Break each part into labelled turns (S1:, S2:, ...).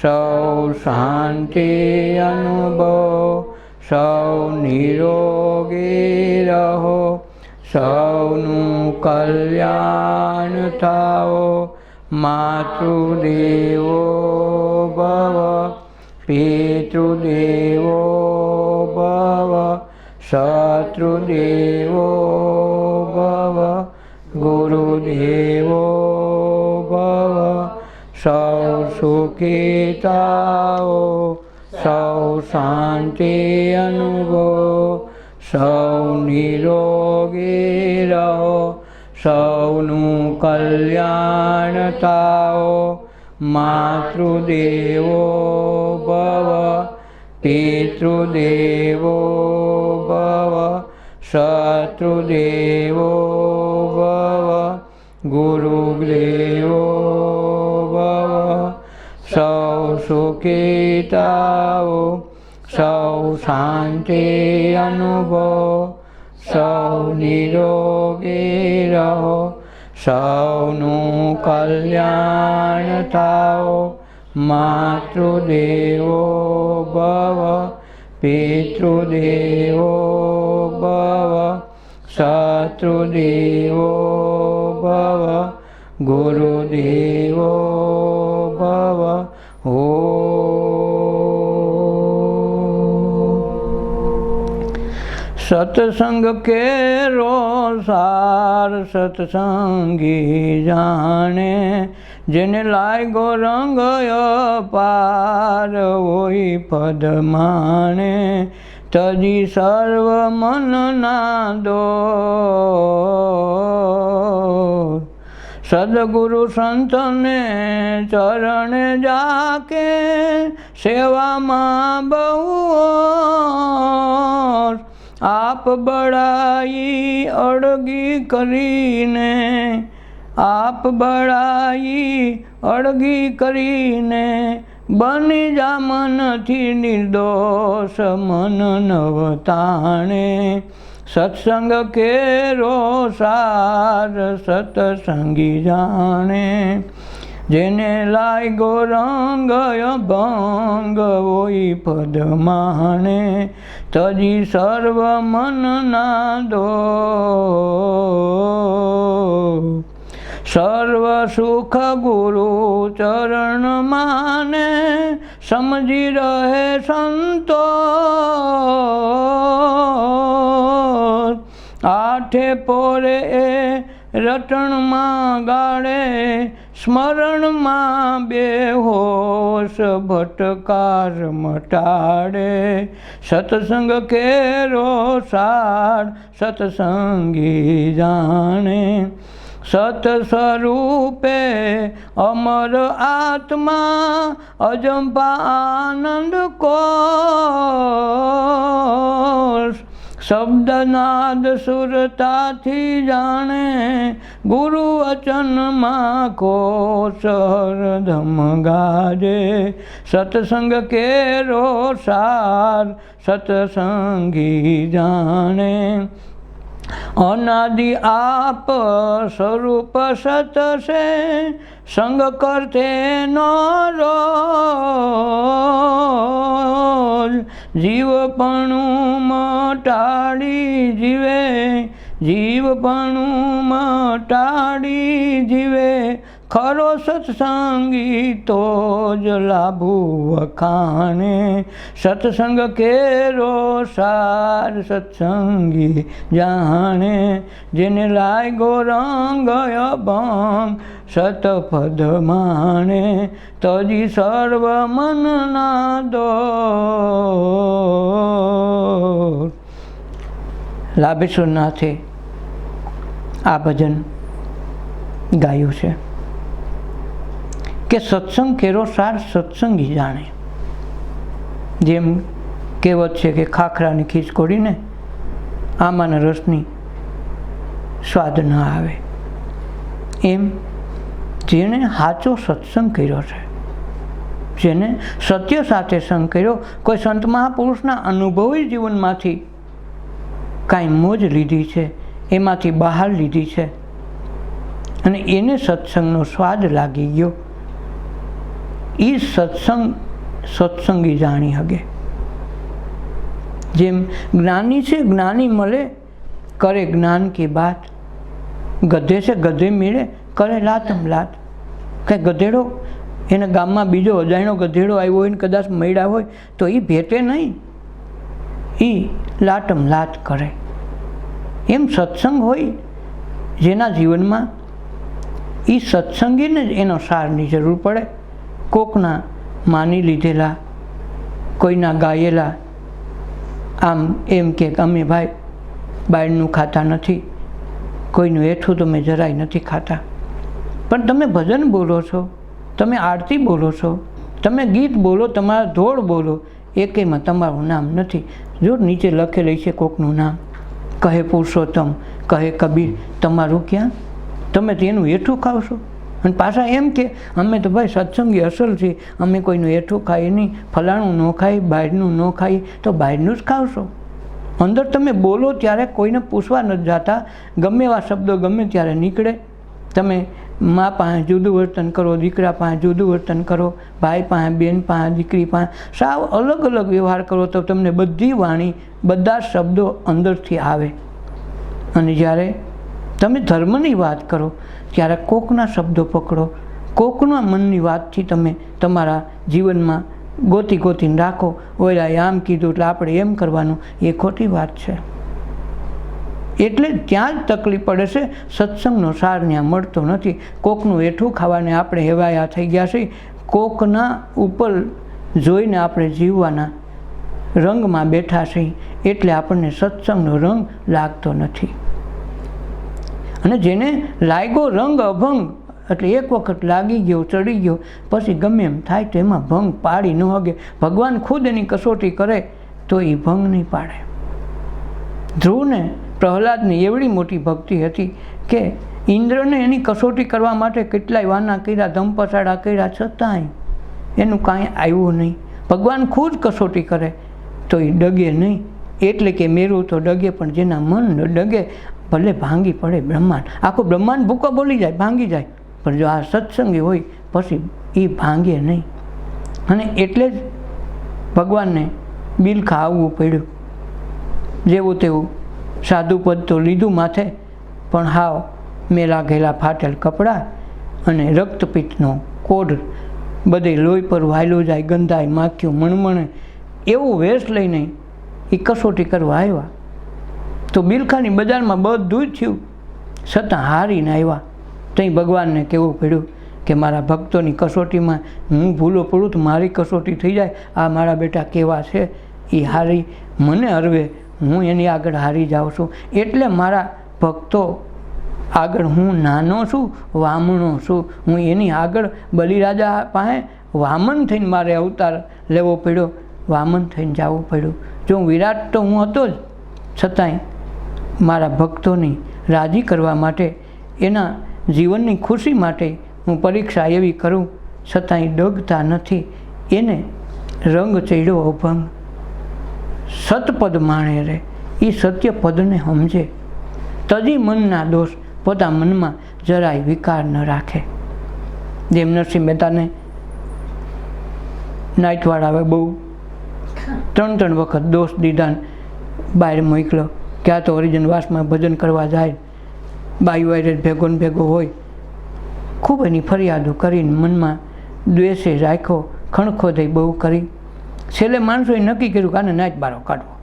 S1: સૌ શાંતિ અનુભવો, સૌ નિરોગી રહો, સૌનું કલ્યાણ થાઓ. માતૃદેવો ભવ, પિતૃદેવો ભવ, શત્રુદેવો ભવ, ગુરુદેવો ભવ. સૌ સુખી થાઓ, સૌ શાંતિ અનુભવો, સૌ નિરોગી રહો, સૌનું કલ્યાણ થાઓ. માતૃદેવો ભવ, પિતૃદેવો ભવ, શત્રુદેવો ભવ, ગુરુદેવો ભવ. સૌ સુખી થાઓ, સૌ શાંતિ અનુભવો, સૌ નિરોગી રહો, સૌનું કલ્યાણ થાઓ. માતૃદેવો ભવ, પિતૃદેવો ભવ, શત્રુદેવો ભવ, ગુરુદેવો ભવ. સત્સંગ કેરો સાર સત્સંગી જાણે, જેને લાગ્યો રંગ અપાર હોય પદ માણે. તજી સર્વ મનના દોષ, સદગુરુ સંતને ચરણે જાકે, સેવામાં બહુ આપ બળાઈ અડગી કરીને, આપ બળાઈ અડગી કરીને, બની જા મનથી નિર્દોષ મન નવતાણે. સત્સંગ કેરો સાર સત્સંગી જાણે, જેને લાગ્યો રંગ ભંગ હોય પદ માણે. તજી સર્વ મનના દોષ, સર્વ સુખ ગુરુ ચરણ માને. સમજી રહે સંતોષ, આઠે પોરે રટણમાં ગાળે. સ્મરણમાં બેહોશ ભટકાર મટાડે. સત્સંગ કેરો સાર સત્સંગી જાણે, સત સ્વરૂપે અમર આત્મા, અજંપા આનંદ કોષ. શબ્દનાદ સુરતાથી જાણે, ગુરુ વચનમાં કોષ હરદમ ગાજે. સત્સંગ કેરો સાર સત્સંગી જાણે, અનાદિ આપ સ્વરૂપ સત છે, સંગ કરતે નો રોજ. જીવપણું મટાડી જીવે, જીવપણું મટાડી જીવે. ખરો સત્સંગી તો જ લાભુ વખાણે. સત્સંગ કેરો સાર સત્સંગી જાણે, જેને લાગ્યો રંગ અભંગ સતપદ માણે. તજી સર્વ મનના દોષ. લાભેશ્વરનાથે આ ભજન ગાયું છે કે સત્સંગ કેરો સાર સત્સંગી જાણે. જેમ કહેવત છે કે ખાખરાની ખીચકોડીને આમાંના રસની સ્વાદ ન આવે, એમ જેણે સાચો સત્સંગ કર્યો છે, જેને સત્ય સાથે સંગ કર્યો, કોઈ સંત મહાપુરુષના અનુભવી જીવનમાંથી કાંઈ મોજ લીધી છે, એમાંથી બહાર લીધી છે અને એને સત્સંગનો સ્વાદ લાગી ગયો, એ સત્સંગી જાણી શકે. જેમ જ્ઞાની છે જ્ઞાની મળે કરે જ્ઞાન की बात, ગધે છે ગધે મળે કરે લાતમ લાત. કંઈ ગધેડો એને ગામમાં બીજો અજાણ્યો ગધેડો આવ્યો હોય ને કદાચ મળ્યા હોય તો એ ભેટે નહીં, એ લાટમ લાત કરે. એમ સત્સંગ હોય જેના જીવનમાં એ સત્સંગીને જ એનો સારની જરૂર પડે. કોકના માની લીધેલા, કોઈના ગાયેલા આમ એમ કે અમે ભાઈ બહારનું ખાતા નથી, કોઈનું એઠું તમે જરાય નથી ખાતા, પણ તમે ભજન બોલો છો, તમે આરતી બોલો છો, તમે ગીત બોલો, તમારા ધોળ બોલો, એકેયમાં તમારું નામ નથી. જો નીચે લખેલું છે કોકનું નામ, કહે પુરુષોત્તમ, કહે કબીર, તમારું ક્યાં? તમે તેનું એઠું ખાવશો અને પાછા એમ કે અમે તો ભાઈ સત્સંગી અસલ છીએ, અમે કોઈનું એઠું ખાઈએ નહીં, ફલાણું ન ખાઈ, બહારનું ન ખાઈ, તો બહારનું જ ખાવશો. અંદર તમે બોલો ત્યારે કોઈને પૂછવા નથી જતા, ગમે એવા શબ્દો ગમે ત્યારે નીકળે. તમે મા પાસે જુદું વર્તન કરો, દીકરા પાસે જુદું વર્તન કરો, ભાઈ પાસે, બેન પાસે, દીકરી પાસે, સાવ અલગ અલગ વ્યવહાર કરો તો તમને બધી વાણી, બધા શબ્દો અંદરથી આવે. અને જ્યારે તમે ધર્મની વાત કરો ત્યારે કોકના શબ્દો પકડો, કોકના મનની વાતથી તમે તમારા જીવનમાં ગોતીને રાખો. ઓલાએ આમ કીધું એટલે આપણે એમ કરવાનું, એ ખોટી વાત છે. એટલે ત્યાં જ તકલીફ પડે છે. સત્સંગનો સાર ત્યાં મળતો નથી. કોકનું એઠું ખાવાને આપણે હેવાયા થઈ ગયા છીએ. કોકના ઉપર જોઈને આપણે જીવવાના રંગમાં બેઠા છીએ, એટલે આપણને સત્સંગનો રંગ લાગતો નથી. અને જેને લાગ્યો રંગ અભંગ, એટલે એક વખત લાગી ગયો, ચડી ગયો, પછી ગમે એમ થાય તો એમાં ભંગ પાડી ન શકે. ભગવાન ખુદ એની કસોટી કરે તો એ ભંગ નહીં પાડે. ધ્રુવને, પ્રહલાદની એવડી મોટી ભક્તિ હતી કે ઇન્દ્રને એની કસોટી કરવા માટે કેટલાય વાના કર્યા, ધમપછાડા કર્યા, છતાંય એનું કાંઈ આવ્યું નહીં. ભગવાન ખુદ કસોટી કરે તો એ ડગે નહીં. એટલે કે મેરું તો ડગે, પણ જેના મન ન ડગે ભલે ભાંગી પડે બ્રહ્માંડ, આખું બ્રહ્માંડ ભૂકો બોલી જાય, ભાંગી જાય, પણ જો આ સત્સંગી હોય પછી એ ભાંગે નહીં. અને એટલે જ ભગવાનને બિલખા આવવું પડ્યું. જેવું તેવું સાધુપદ તો લીધું માથે, પણ હાવ મેલા ઘેલા ફાટેલ કપડાં અને રક્તપિત્તનો કોઢ, બધે લોહી પર વાયલો જાય, ગંધાય, માખ્યું, મણમણે, એવું વેશ લઈને એ કસોટી કરવા આવ્યા. તો બિલખાની બજારમાં બધું જ થયું, છતાં હારીને આવ્યા. ત્યાં ભગવાનને કહેવું પડ્યું કે મારા ભક્તોની કસોટીમાં હું ભૂલો પડું તો મારી કસોટી થઈ જાય. આ મારા બેટા કેવા છે, એ હારી મને હરવે, હું એની આગળ હારી જાઉં છું. એટલે મારા ભક્તો આગળ હું નાનો છું, વામણો છું. હું એની આગળ બલિરાજા પાસે વામન થઈને મારે અવતાર લેવો પડ્યો, વામન થઈને જવું પડ્યું. જો વિરાટ તો હું હતો જ, છતાંય મારા ભક્તોની રાજી કરવા માટે, એના જીવનની ખુશી માટે હું પરીક્ષા એવી કરું, છતાંય ડગતા નથી. એને રંગ ચડ્યો અભંગ, સતપદ માણે રે, એ સત્ય પદને સમજે. તજી મનના દોષ, પોતા મનમાં જરાય વિકાર ન રાખે. જેમ નરસિંહ મહેતાને નાઈટવાળાએ બહુ 3 વખત દોષ દીધા, બહાર મોકલ્યો કે આ તો હરિજનવાસમાં ભજન કરવા જાય, બાયુ વાયરે ભેગો ને ભેગો હોય. ખૂબ એની ફરિયાદો કરીને મનમાં દ્વેષે રાખ્યો, ખણખોદાઈ બહુ કરી. છેલ્લે માણસોએ નક્કી કર્યું કે આને નાઈટ બારો કાઢવો.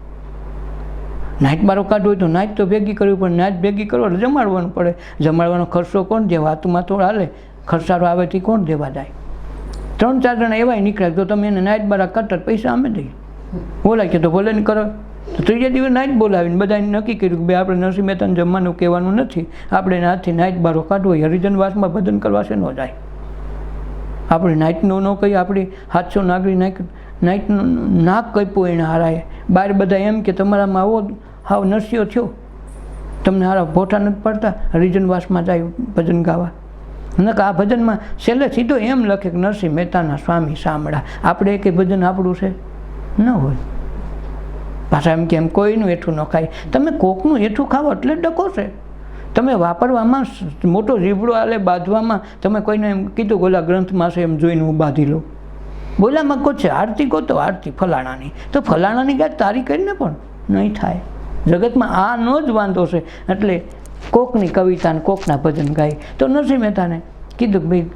S1: નાઈટ બારો કાઢવો હોય તો નાઈટ તો ભેગી કરવી પડે, નાઈટ ભેગી કરો એટલે જમાડવાનું પડે. જમાડવાનો ખર્ચો કોણ દે? વાતુમાં તો હાલે, ખર્ચારો આવે તે કોણ દેવા જાય? 3-4 જણા એવાય નીકળ્યા, તો તમે એને નાઈટ બારા કરતા પૈસા અમે દઈએ. બોલાય કે તો ભલે ને કરો. તો ત્રીજે દિવસ નાઈટ બોલાવીને બધાને નક્કી કર્યું કે ભાઈ આપણે નરસિંહ મહેતાને જમવાનું કહેવાનું નથી, આપણે હાથથી નાઈટ બારો કાઢવો. હરિજનવાસમાં ભજન કરવા છે ન જાય. આપણે નાઈટનું ન કહીએ, આપણી 700 નાગરી નાઈટનું નાક કપ્યું એને હારાએ. બહાર બધા એમ કે તમારામાં આવો હાવ નરસિંહો થયો, તમને હારા ભોઠા નથી પડતા, હરિજનવાસમાં જાય ભજન ગાવા. ન કે આ ભજનમાં છેલ્લે સીધો એમ લખે કે નરસિંહ મહેતાના સ્વામી સાંભળા. આપણે કે ભજન આપણું છે ન હોય. પાછા એમ કે એમ કોઈનું એઠું ન ખાય. તમે કોકનું એઠું ખાવો એટલે ડકો છે. તમે વાપરવામાં મોટો જીવડો આલે બાંધવામાં, તમે કોઈને એમ કીધું ગોલા ગ્રંથમાં છે એમ જોઈને હું બાંધી લઉં, બોલામાં કહો છે આરતી કહો તો આરતી ફલાણાની, તો ફલાણાની ગાય તારી કરીને પણ નહીં થાય. જગતમાં આનો જ વાંધો છે. એટલે કોકની કવિતા ને કોકના ભજન ગાય. તો નરસિંહ મહેતાને કીધું કે ભાઈ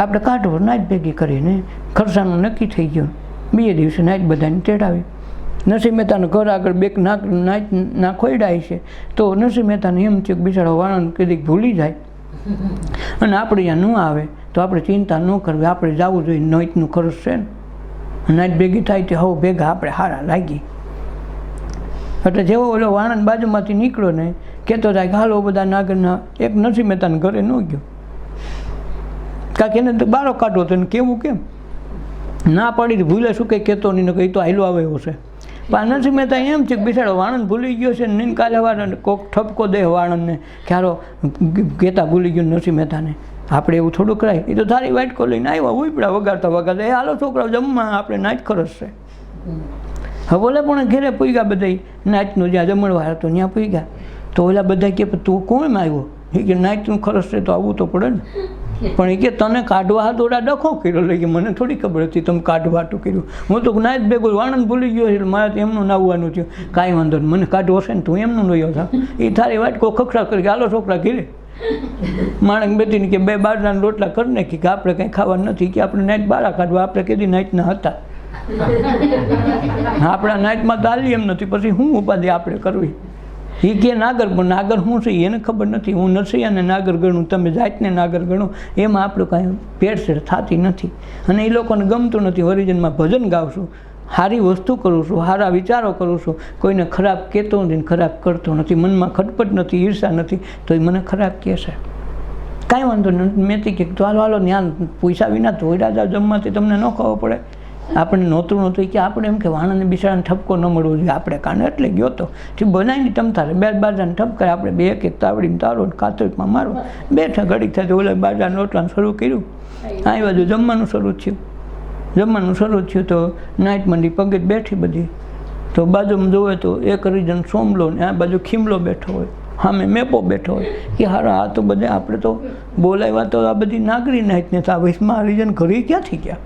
S1: આપણે કાઢવો, નાચ ભેગી કરીને ખરસાનું નક્કી થઈ ગયું. બીજે દિવસે નાચ બધાને તેડાવી. નરસિંહ મહેતાનું ઘર આગળ બેક નાચ ખોઈડાય છે. તો નરસિંહ મહેતાને એમ છે કે બિચારો વાણંદ કદી ભૂલી જાય અને આપણે ત્યાં ન આવે તો આપણે ચિંતા ન કરવી, આપણે જવું જોઈએ. નાચનું ખર્ચ છે ને, નાચ ભેગી થાય તે હવે ભેગા આપણે હારા લાગી. એટલે જેવો ઓલો વાણંદ બાજુમાંથી નીકળ્યો ને કહેતો થાય કે હાલો બધા નાગરના, એક નરસિંહ મહેતાના ઘરે ન ગયો, કાંક એને તો બારો કાઢવો તો કેવું કેમ ના પાડી ભૂલે શું કંઈ કહેતો નહીં, કંઈ તો હાલો આવે એવો છે. પણ નરસિંહ મહેતા એમ છે કે બિચારો વાણંદ ભૂલી ગયો છે ને, કાલે વાળા કોક ઠપકો દે વાણંદને ક્યારો કહેતા ભૂલી ગયો નરસિંહ મહેતાને. આપણે એવું થોડું કરાય. એ તો તારી વાટકો લઈને આવ્યા ઉપડા વગાડતા વગાડતા, એ હાલો છોકરાઓ જમવા, આપણે નાચ ખરસ છે. હવે ઓલા પણ ઘેરે પૂગ્યા બધા, નાચનું જ્યાં જમણવાર હતો ત્યાં પૂગ્યા. તો ઓલા બધા કે તું કોણ આવ્યો? એ કે નાચનું ખરસ છે તો આવવું તો પડે ને. પણ એ કે તને કાઢવા હાથોડા ડખો કર્યો, એટલે કે મને થોડી ખબર હતી તમે કાઢવા હાટું કર્યું. હું તો નાચ ભેગું વાણંદ ભૂલી ગયો એટલે મારે એમનું નાવવાનું થયું. કાંઈ વાંધો નહીં, મને કાઢવો હશે ને તું એમનું રહ્યો થા. એ તારી વાટકો ખખડા કરી હાલો છોકરા ઘેરે. માણસ બેઠીને કે બે બાજરાના રોટલા કરી નાખી કે આપણે કંઈ ખાવા નથી, કે આપણે નાચ બારા કાઢવા, આપણે કીધી નાચના હતા. આપણા નાચમાં દાલી એમ નથી, પછી શું ઉપાધિ આપણે કરવી? એ કે નાગર, પણ નાગર શું છે એને ખબર નથી. હું નરસિંહાને નાગર ગણું, તમે જાતને નાગર ગણો, એમાં આપણું કાંઈ ભેળસેળ થતી નથી. અને એ લોકોને ગમતું નથી. હરિજનમાં ભજન ગાવશું, સારી વસ્તુ કરું છું, સારા વિચારો કરું છું, કોઈને ખરાબ કહેતો નથી, ખરાબ કરતો નથી, મનમાં ખટપટ નથી, ઈર્ષા નથી, તો એ મને ખરાબ કહે છે. કાંઈ વાંધો નથી. મેં કે ચાલો હાલો ત્યાં પૈસા વિના ધોઈડા જાવ જમવાથી, તમને ન ખબર પડે. આપણે નહોતું નહોતું કે આપણે એમ કે વાણંદને બિચારાને ઠપકો ન મળવો જોઈએ આપણે કાને, એટલે ગયો તો બનાવીને તમ તારે બે બાજરાને ઠપકારે, આપણે બે એક તાવડીને તારો કાતરમાં મારો, બેઠા ઘડીક થાય તો ઓલા બાજરાને રોટલાનું શરૂ કર્યું. આ બાજુ જમવાનું શરૂ થયું. જમવાનું શરૂ થયું તો નાઈટ મંડી પગે બેઠી બધી. તો બાજુમાં જોવે તો એક હરિજન સોમલો ને આ બાજુ ખીમલો બેઠો હોય, સામે મેપો બેઠો હોય. કે હારા આ તો બધે આપણે તો બોલાવ્યા તો આ બધી નાગરી નાઈટને તો આ વયસમાં હરિજન ઘરે ક્યાંથી ગયા?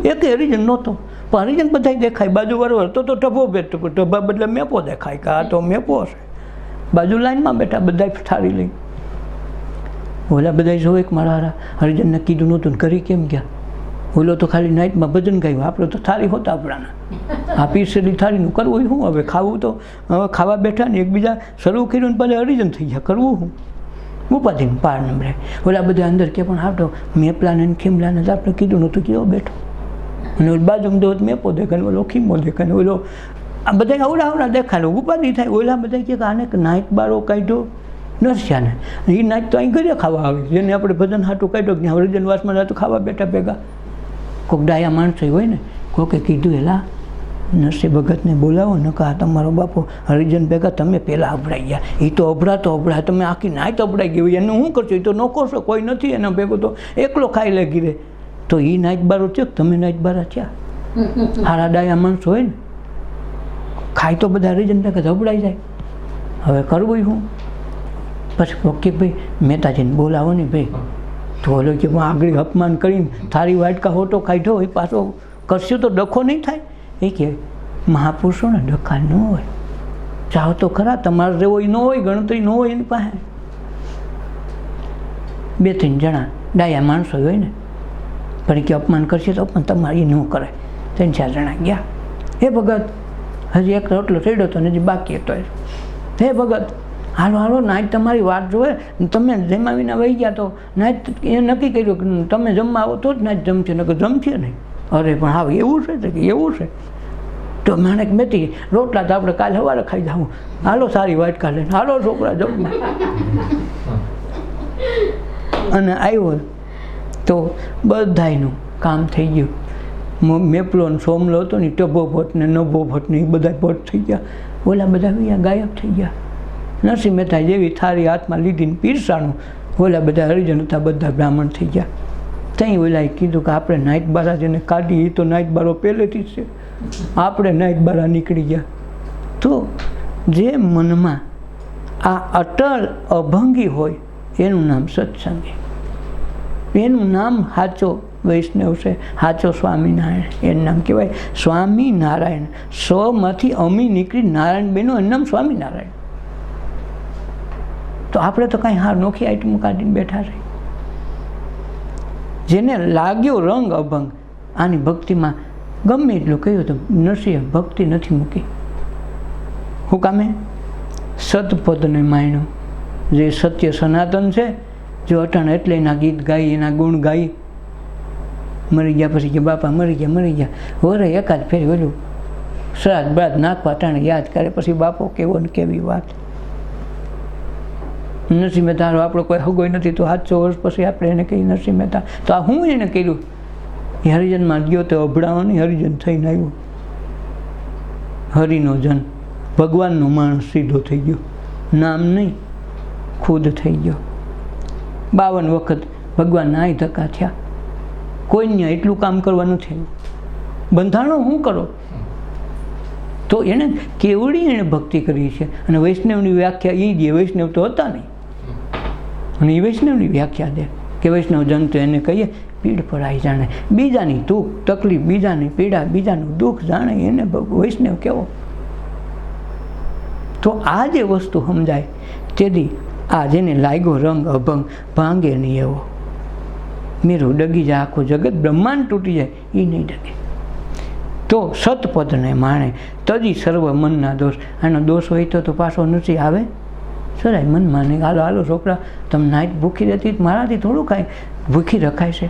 S1: એક હરિજન નહોતો, પણ હરિજન બધા દેખાય. બાજુવાળો હતો તો ટભો બેઠો, ટભા બદલે મેપો દેખાય કે આ તો મેપો હશે. બાજુ લાઈનમાં બેઠા બધા ઠારી લઈ. ઓલા બધા જોવે કે મારા હારા હરિજનને કીધું નહોતું ને ઘરે કેમ ગયા? ઓલો તો ખાલી નાઇટમાં ભજન ગાયું, આપણે તો થાળી હોતા આપણાના. આ પીસેલી થાળીનું કરવું શું? હવે ખાવું તો હવે ખાવા બેઠા ને એકબીજા શરૂ કર્યું ને પછી હરિજન થઈ ગયા, કરવું શું? ઉપાધિને પાર નંબરે. ઓલા બધા અંદર કે પણ આપતો મેપલાને ખીમલાને તો આપણે કીધું નહોતું કેવો બેઠો. અને ઓલી બાજુમાં દોત મેપો દેખાય, ઓલો ખીમો દેખાય, ઓલો આ બધા અવડા અવડા દેખાય. ઉપાધિ થાય. ઓલા બધા કે આને નાઇટ બારો કાઢ્યો નરસિંહાને, એ નાઇટ તો અહીં ઘરે ખાવા આવે, જેને આપણે ભજન હાટું કાઢ્યો કે હરિજનવાસમાં જતું ખાવા બેઠા ભેગા. કોઈક ડાયા માણસો હોય ને, કોકે કીધું એલા નરસિંહ ભગતને બોલાવો ને કે આ તમારો બાપો હરિજન ભેગા તમે પહેલાં અભડાઈ ગયા. એ તો અભડાતો અભડાય, તમે આખી નાઈટ અભડાઈ ગઈ હોય, એનું શું કરશો? એ તો ન કરશો, કોઈ નથી એના ભેગો, તો એકલો ખાઈ લે ગીરે. તો એ નાઈટ બારો થયો, તમે નાઈટ બારા થયા. હારા ડાયા માણસો હોય ને, ખાય તો બધા હરિજન ભેગા અભડાઈ જાય. હવે કરવું શું? પછી કે ભાઈ મહેતાજીને બોલાવો ને ભાઈ. તો ઓલો કે હું આગળ અપમાન કરીને થારી વાટકા હોટો કાઢ્યો હોય, પાછો કરશું તો ડખો નહીં થાય. એ કે મહાપુરુષોને ડખા ન હોય, ચાહો તો ખરા, તમારે જેવો ન હોય, ગણતરી ન હોય એની પાસે. બે ત્રણ જણા ડાયા માણસો હોય ને, પણ કે અપમાન કરશે તો પણ તમારે ન કરે. ત્રણ ચાર જણા ગયા. હે ભગત, હજી એક રોટલો ચડ્યો હતો ને હજી બાકી હતો. હે ભગત, હાલો હાલો, નાઈટ તમારી વાત જોવે, તમે જમા વિના વહી ગયા તો નાઈટ એ નક્કી કર્યું કે તમે જમવા આવો તો જ નાઈટ જમશે, નકર જમશે નહીં. અરે પણ હા એવું છે કે એવું છે? તો માણેક મેથી રોટલા તો આપણે કાલે સવારે ખાઈ જાઉં, હાલો સારી વાટ કાઢે, હાલો છોકરા જમવા. અને આવ્યો તો બધાયનું કામ થઈ ગયું. મેપલો ને સોમલો હતો ને, ટભો ભટ્ટ ને નભો ભટ્ટ ને એ બધા ભટ્ટ થઈ ગયા. ઓલા બધા અહીંયા ગાયબ થઈ ગયા. નરસિંહ મહેતા જેવી થાળી હાથમાં લીધીને પીરસાણું. ઓલા બધા હરિજન હતા, બધા બ્રાહ્મણ થઈ ગયા. ત્યાં ઓલાએ કીધું કે આપણે નાઈટ બારા જેને કાઢી, એ તો નાઈટ બારો પહેલેથી જ છે, આપણે નાઈટ બારા નીકળી ગયા. તો જે મનમાં આ અટલ અભંગી હોય એનું નામ સત્સંગી, એનું નામ સાચો વૈષ્ણવ છે, સાચો સ્વામિનારાયણ એનું નામ કહેવાય. સ્વામિનારાયણ, સ્વમાંથી અમી નીકળી નારાયણ બન્યો એનું નામ સ્વામિનારાયણ. તો આપણે તો કાંઈ હાર નોખી આઈટમ કાઢીને બેઠા છે. જેને લાગ્યો રંગ અભંગ, આની ભક્તિમાં ગમે એટલું કહ્યું તો નરસિંહ ભક્તિ નથી મૂકી. હું કામે સતપદને માણ્યો, જે સત્ય સનાતન છે. જો અટાણે એટલે એના ગીત ગાઈ, એના ગુણ ગાઈ, મરી ગયા પછી કે બાપા મરી ગયા વરે એકાદ ફેરી ઓલું શ્રાદ્ધ બાદ નાખવા અટાણે યાદ કરે, પછી બાપો કેવો ને કેવી વાત. નરસિંહ મહેતા આપણો કોઈ હગોય નથી, તો 700 વર્ષ પછી આપણે એને કહી નરસિંહ મહેતા, તો આ હું એને કર્યું. એ હરિજનમાં ગયો તો અભડાવાની હરિજન થઈને આવ્યો. હરિનો જન, ભગવાનનો માણસ સીધો થઈ ગયો, નામ નહીં ખુદ થઈ ગયો. 52 વખત ભગવાનના આય ધક્કા થયા. કોઈને એટલું કામ કરવાનું થયું, બંધાણો શું કરો. તો એણે કેવડી એણે ભક્તિ કરી છે. અને વૈષ્ણવની વ્યાખ્યા એ દે, વૈષ્ણવ તો હતા નહીં, અને એ વૈષ્ણવની વ્યાખ્યા દે કે વૈષ્ણવ જન તો એને કહીએ પીડ પડાઈ જાણે, બીજાની દુઃખ તકલીફ, બીજાની પીડા, બીજાનું દુઃખ જાણે, એને વૈષ્ણવ કેવો. તો આ જે વસ્તુ સમજાય તેથી આ જેને લાગ્યો રંગ અભંગ ભાંગે નહીં એવો. મેરું ડગી જાય, આખું જગત બ્રહ્માંડ તૂટી જાય, એ નહીં ડગે. તો સતપદને માણે તજી સર્વ મનના દોષ. આનો દોષ હોય તો પાછો નથી આવે. સરાય મનમાં નહીં, હાલો છોકરા તમે નાઈટ ભૂખી રહેતી, મારાથી થોડું કાંઈ ભૂખી રખાય છે.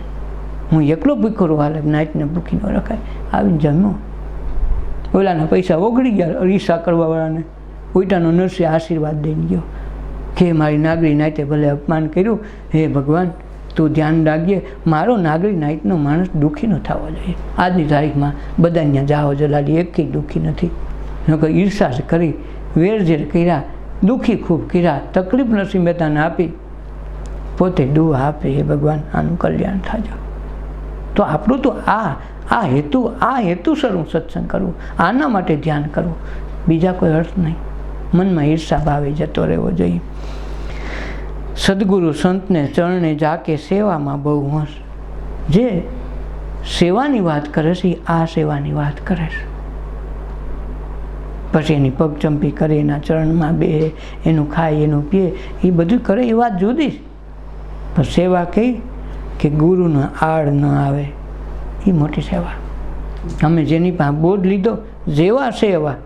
S1: હું એકલો ભૂખો રહું, હાલે નાઈટને ભૂખી ન રખાય. આવીને જમ્યો, ઓલાના પૈસા ઓગળી ગયા રીસા કરવાવાળાને. ઉલટાનો નરસિંહ આશીર્વાદ દઈને ગયો કે મારી નાગરી નાઈટે ભલે અપમાન કર્યું, હે ભગવાન તું ધ્યાન રાખજે, મારો નાગરી નાઈટનો માણસ દુઃખી ન થવો જોઈએ. આજની તારીખમાં બધા ત્યાં જાઓ જલાલી એકેય દુઃખી નથી. નકર ઈર્ષા કરી, વેરઝેર કર્યા, દુઃખી ખૂબ કર્યા, તકલીફ નરસિંહ મહેતાને આપી, પોતે દુઆ આપે, હે ભગવાન આનું કલ્યાણ થાજો. તો આપણું તો આ હેતુસર હું સત્સંગ કરવું, આના માટે ધ્યાન કરવું, બીજા કોઈ અર્થ નહીં. મનમાં ઈર્ષા ભાવે જતો રહેવો જોઈએ. સદગુરુ સંતને ચરણે જાકે સેવામાં બહુ હોશ. જે સેવાની વાત કરે છે આ સેવાની વાત કરે છે. પછી એની પગચંપી કરે, એના ચરણમાં બે, એનું ખાય, એનું પીએ, એ બધું કરે, એ વાત જુદી. પણ સેવા કઈ કે ગુરુનો આડ ન આવે, એ મોટી સેવા. અમે જેની પાસે બોધ લીધો, જેવા સેવા,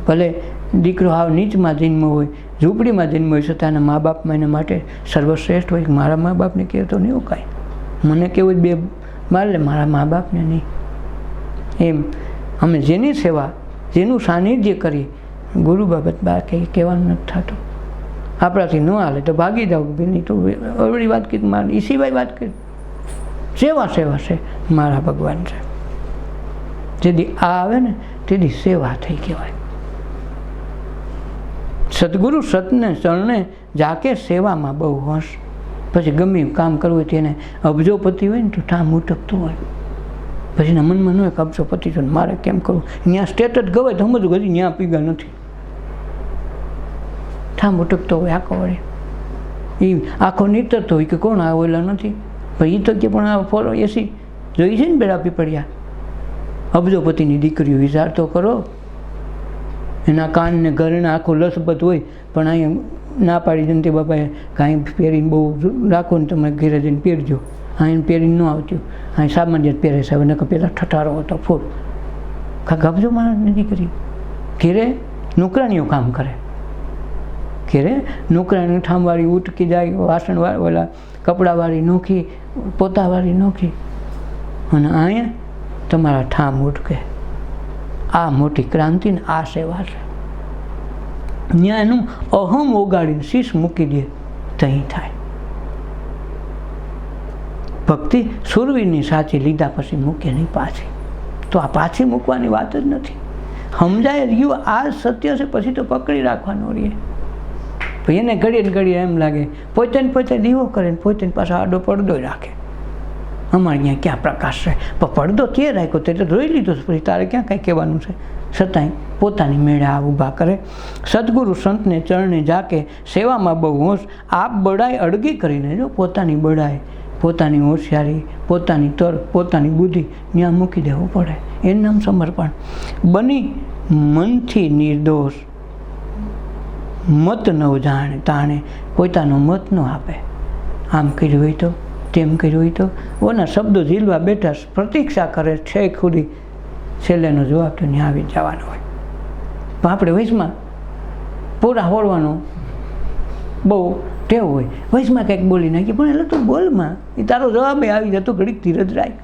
S1: ભલે દીકરો હાવ નીચમાં જન્મ હોય, ઝૂંપડીમાં જન્મ હોય, છતાં એના મા બાપમાં એના માટે સર્વશ્રેષ્ઠ હોય. મારા મા બાપને કહેતો નહીં એવું કાંઈ, મને કેવું બે મારે મારા મા બાપને નહીં. એમ અમે જેની સેવા, જેનું સાનિધ્ય કરીએ, ગુરુ બાબત બહાર કંઈ કહેવાનું નથી થતું. આપણાથી ન હાલે તો ભાગી જાઓ, નહીં તો અવળી વાત કરી, મારી એ સિવાય વાત કરી. સેવા છે, મારા ભગવાન છે. જેથી આ આવે ને તેથી સેવા થઈ કહેવાય. સદગુરુ સતને ચરણે જાકે સેવામાં બહુ હોશ. પછી ગમે કામ કરવું હોય તેને અબજોપતિ હોય ને તો ઠામ ઉટકતું હોય. પછીના મનમાં ન હોય કે અબજોપતિ છે મારે કેમ કરવું, ત્યાં સ્ટેટસ ગવાય તો સમજવું હજી ત્યાં પીગા નથી. ઠામ ઉટકતો હોય આખો વળે, એ આખો નીતરતો હોય કે કોણ આ ઓલા નથી, પણ એ તો કે પણ આ ફોલો એસી જોઈ છે ને બેડા પીપળિયા. અબજોપતિની દીકરીઓ વિચાર તો કરો, એના કાનને ઘરને આખું લસબત હોય, પણ અહીંયા ના પાડી જનતે બાપાએ કાંઈ પહેરીને બહુ રાખો ને તમે ઘેરે જઈને પહેરજો. અહીં પહેરીને ન આવતું, અહીં સામાન્ય જ પહેરે છે. હવે નકર પહેલાં ઠઠારો હતો ફૂલ. ગપજો માણસની દીકરી ઘેરે નોકરાણીઓ કામ કરે, ઘેરે નોકરાણી ઠામવાળી ઉટકી જાય, વાસણવાળી ઓલા કપડાવાળી નોખી, પોતાવાળી નોખી, અને અહીંયા તમારા ઠામ ઉટકે. આ મોટી ક્રાંતિ ને આ સેવા છે. ત્યાં એનું અહમ ઓગાડીને શીશ મૂકી દે તહીં થાય. ભક્તિ સુરવીરની સાચી લીધા પછી મૂકે નહીં પાછી. તો આ પાછી મૂકવાની વાત જ નથી. સમજાય રહ્યું આ સત્ય છે પછી તો પકડી રાખવાનું રહીએ. એને ઘડીએ ને ઘડીએ એમ લાગે પોતે ને પોતે દીવો કરે ને પોતે પાછો આડો પડદો રાખે. અમારે અહીંયા ક્યાં પ્રકાશ છે, પણ પડદો તે રાખ્યો તે તો જોઈ લીધો પછી તારે ક્યાં કાંઈ કહેવાનું છે. છતાંય પોતાની મેળે આ ઊભા કરે. સદગુરુ સંતને ચરણે જાકે સેવામાં બહુ હોશ. આપ બડાઈ અડગી કરીને, જો પોતાની બડાઈ પોતાની હોશિયારી, પોતાની તર્ક, પોતાની બુદ્ધિ ત્યાં મૂકી દેવું પડે. એનું નામ સમર્પણ. બની મનથી નિર્દોષ, મત ન જાણે તાણે, પોતાનો મત ન આપે. આમ કર્યું હોય તો, તેમ કર્યું હોય તો, ઓના શબ્દો ઝીલવા બેઠા પ્રતીક્ષા કરે છેક સુધી, છેલ્લેનો જવાબ તો ત્યાં આવી જવાનો હોય. પણ આપણે વયસમાં પૂરા હોળવાનો બહુ ટેવ હોય. વયસમાં કંઈક બોલી નાખીએ, પણ એટલે તું બોલમાં, એ તારો જવાબ આવી જતો, ઘડીક ધીરજ રાખ.